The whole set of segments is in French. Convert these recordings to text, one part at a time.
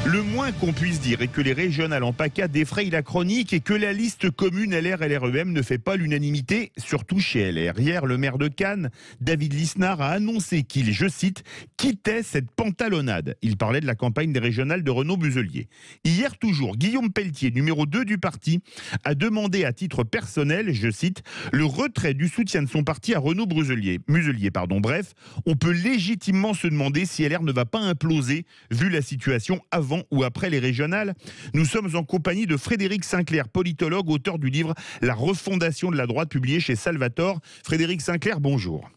Le moins qu'on puisse dire est que les régionales en PACA défrayent la chronique et que la liste commune LR-LREM ne fait pas l'unanimité, surtout chez LR. Hier, le maire de Cannes, David Lisnard, a annoncé qu'il, je cite, quittait cette pantalonnade. Il parlait de la campagne des régionales de Renaud Muselier. Hier toujours, Guillaume Pelletier, numéro 2 du parti, a demandé à titre personnel, je cite, le retrait du soutien de son parti à Renaud Muselier. Bref, on peut légitimement se demander si LR ne va pas imploser vu la situation avant ou après les régionales. Nous sommes en compagnie de Frédéric Sinclair, politologue, auteur du livre La refondation de la droite, publié chez Salvatore. Frédéric Sinclair, bonjour.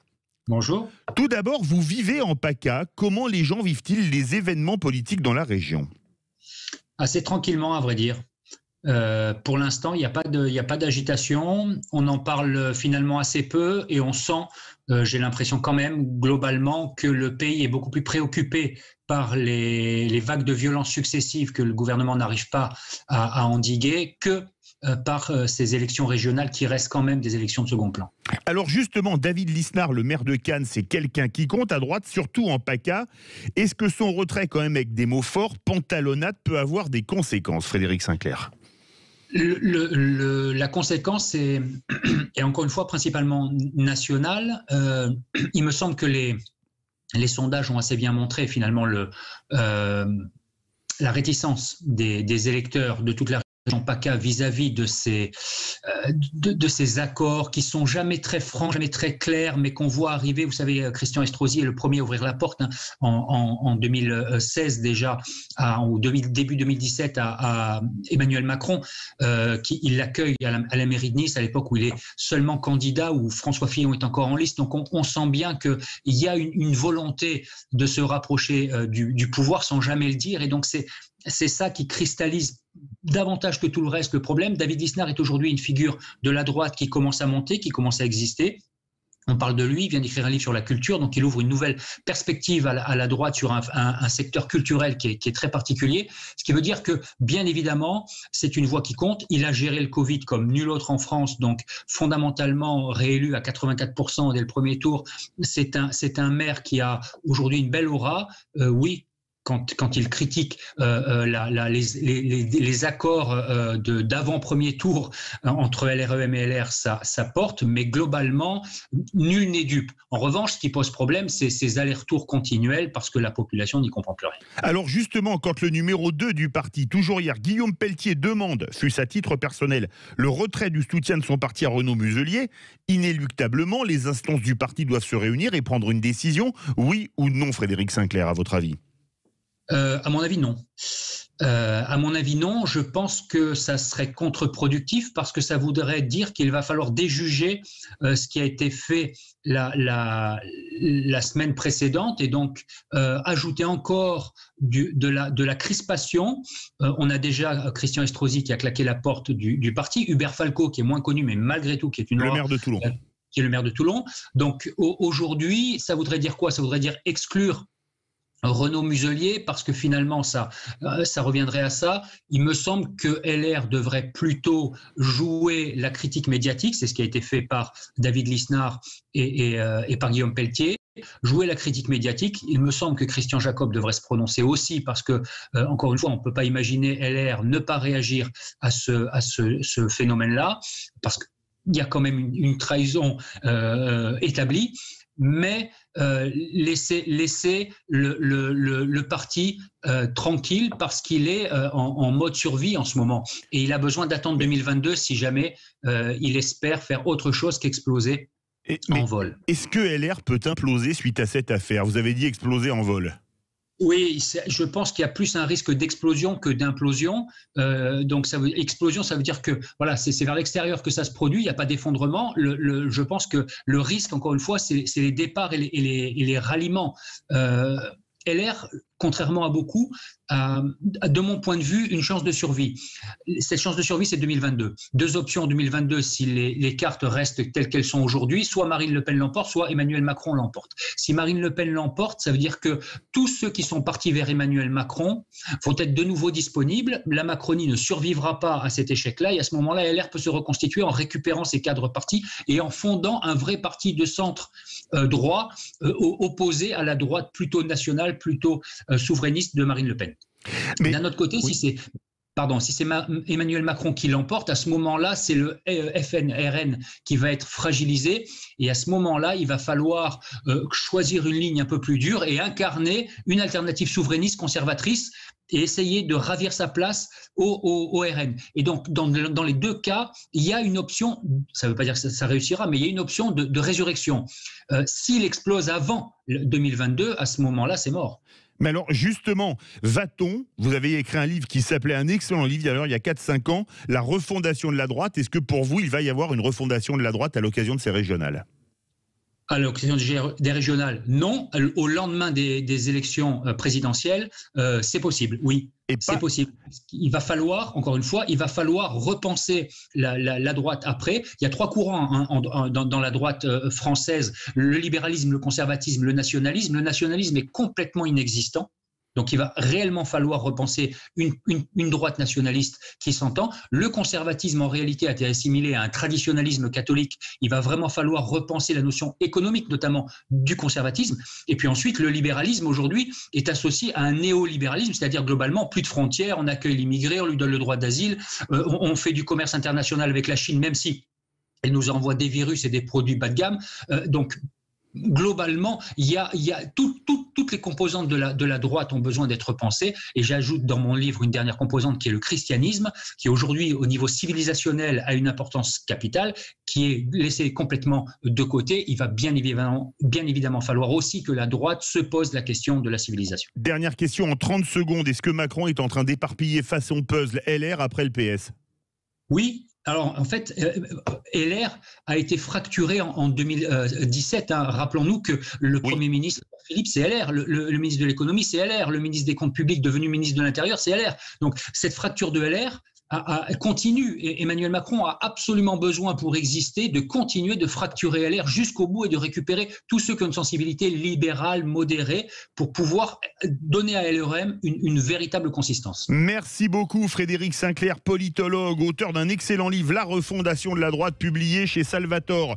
Bonjour. Tout d'abord, vous vivez en PACA. Comment les gens vivent-ils les événements politiques dans la région ? Assez tranquillement, à vrai dire. Pour l'instant, il n'y a pas d'agitation. On en parle finalement assez peu et on sent, j'ai l'impression quand même, globalement, que le pays est beaucoup plus préoccupé par les vagues de violence successives que le gouvernement n'arrive pas à endiguer que par ces élections régionales qui restent quand même des élections de second plan. Alors justement, David Lisnard, le maire de Cannes, c'est quelqu'un qui compte à droite, surtout en PACA. Est-ce que son retrait, quand même avec des mots forts, pantalonnade, peut avoir des conséquences, Frédéric Sinclair ? La conséquence est encore une fois principalement nationale. Il me semble que les sondages ont assez bien montré finalement la réticence des électeurs de toute la région PACA vis-à-vis de ces accords qui sont jamais très francs, jamais très clairs, mais qu'on voit arriver. Vous savez, Christian Estrosi est le premier à ouvrir la porte en 2016 déjà, début 2017 à Emmanuel Macron, il l'accueille à la mairie de Nice à l'époque où il est seulement candidat, où François Fillon est encore en liste. Donc on sent bien qu'il y a une volonté de se rapprocher du pouvoir sans jamais le dire, et donc c'est ça qui cristallise davantage que tout le reste le problème. David Lisnard est aujourd'hui une figure de la droite qui commence à monter, qui commence à exister. On parle de lui, il vient d'écrire un livre sur la culture, donc il ouvre une nouvelle perspective à la droite sur un secteur culturel qui est très particulier. Ce qui veut dire que, bien évidemment, c'est une voix qui compte. Il a géré le Covid comme nul autre en France, donc fondamentalement réélu à 84% dès le premier tour. C'est un maire qui a aujourd'hui une belle aura. Oui. Quand il critique les accords d'avant premier tour entre LREM et LR, ça porte, mais globalement, nul n'est dupe. En revanche, ce qui pose problème, c'est ces allers-retours continuels parce que la population n'y comprend plus rien. Alors justement, quand le numéro 2 du parti, toujours hier, Guillaume Pelletier demande, fût-ce à titre personnel, le retrait du soutien de son parti à Renaud Muselier, inéluctablement, les instances du parti doivent se réunir et prendre une décision, oui ou non, Frédéric Sinclair, à votre avis ? À mon avis, non. Je pense que ça serait contre-productif parce que ça voudrait dire qu'il va falloir déjuger ce qui a été fait la semaine précédente et donc ajouter encore de la crispation. On a déjà Christian Estrosi qui a claqué la porte du parti, Hubert Falco qui est moins connu mais malgré tout qui est le maire de Toulon. Qui est le maire de Toulon. Donc aujourd'hui, ça voudrait dire quoi ? Ça voudrait dire exclure Renaud Muselier, parce que finalement ça reviendrait à ça. Il me semble que LR devrait plutôt jouer la critique médiatique, c'est ce qui a été fait par David Lisnard et par Guillaume Pelletier. Jouer la critique médiatique, il me semble que Christian Jacob devrait se prononcer aussi parce que, encore une fois, on ne peut pas imaginer LR ne pas réagir à ce phénomène-là, parce qu'il y a quand même une trahison établie. Mais laisser le parti tranquille parce qu'il est en mode survie en ce moment. Et il a besoin d'attendre 2022 si jamais il espère faire autre chose qu'exploser en vol. Est-ce que LR peut imploser suite à cette affaire ? Vous avez dit exploser en vol. Oui, je pense qu'il y a plus un risque d'explosion que d'implosion. Donc, explosion, ça veut dire que voilà, c'est vers l'extérieur que ça se produit. Il n'y a pas d'effondrement. Je pense que le risque, encore une fois, c'est les départs et les ralliements. LR, contrairement à beaucoup, a, de mon point de vue, une chance de survie. Cette chance de survie, c'est 2022. Deux options en 2022, si les cartes restent telles qu'elles sont aujourd'hui, soit Marine Le Pen l'emporte, soit Emmanuel Macron l'emporte. Si Marine Le Pen l'emporte, ça veut dire que tous ceux qui sont partis vers Emmanuel Macron vont être de nouveau disponibles. La Macronie ne survivra pas à cet échec-là, et à ce moment-là, LR peut se reconstituer en récupérant ses cadres partis et en fondant un vrai parti de centre droit, opposé à la droite plutôt nationale, plutôt souverainiste de Marine Le Pen. Mais D'un autre côté, oui. si c'est Emmanuel Macron qui l'emporte, à ce moment-là, c'est le FNRN qui va être fragilisé. Et à ce moment-là, il va falloir choisir une ligne un peu plus dure et incarner une alternative souverainiste conservatrice et essayer de ravir sa place au RN. Et donc, dans les deux cas, il y a une option, ça ne veut pas dire que ça réussira, mais il y a une option de résurrection. S'il explose avant 2022, à ce moment-là, c'est mort. Mais alors justement, va-t-on, vous avez écrit un livre qui s'appelait, un excellent livre d'ailleurs, il y a 4-5 ans, La refondation de la droite. Est-ce que pour vous, il va y avoir une refondation de la droite à l'occasion de ces régionales ? À l'occasion des régionales, non. Au lendemain des élections présidentielles, c'est possible, oui. Et C'est pas... possible. Il va falloir, encore une fois, il va falloir repenser la droite après. Il y a trois courants dans la droite française, le libéralisme, le conservatisme, le nationalisme. Le nationalisme est complètement inexistant. Donc, il va réellement falloir repenser une droite nationaliste qui s'entend. Le conservatisme, en réalité, a été assimilé à un traditionnalisme catholique. Il va vraiment falloir repenser la notion économique, notamment du conservatisme. Et puis ensuite, le libéralisme, aujourd'hui, est associé à un néolibéralisme, c'est-à-dire globalement, plus de frontières, on accueille l'immigré, on lui donne le droit d'asile, on fait du commerce international avec la Chine, même si elle nous envoie des virus et des produits bas de gamme. Donc, globalement, il y a toutes les composantes de la droite ont besoin d'être pensées. Et j'ajoute dans mon livre une dernière composante qui est le christianisme, qui aujourd'hui, au niveau civilisationnel, a une importance capitale, qui est laissé complètement de côté. Il va bien évidemment falloir aussi que la droite se pose la question de la civilisation. Dernière question en 30 secondes. Est-ce que Macron est en train d'éparpiller façon puzzle LR après le PS ? Oui. Alors, en fait, LR a été fracturé en 2017. Hein. Rappelons-nous que le Premier ministre, Philippe, c'est LR. Le ministre de l'économie, c'est LR. Le ministre des Comptes publics, devenu ministre de l'Intérieur, c'est LR. Donc, cette fracture de LR continue. Et Emmanuel Macron a absolument besoin, pour exister, de continuer de fracturer LR jusqu'au bout et de récupérer tous ceux qui ont une sensibilité libérale, modérée, pour pouvoir donner à LREM une véritable consistance. Merci beaucoup Frédéric Sinclair, politologue, auteur d'un excellent livre, La refondation de la droite, publié chez Salvatore.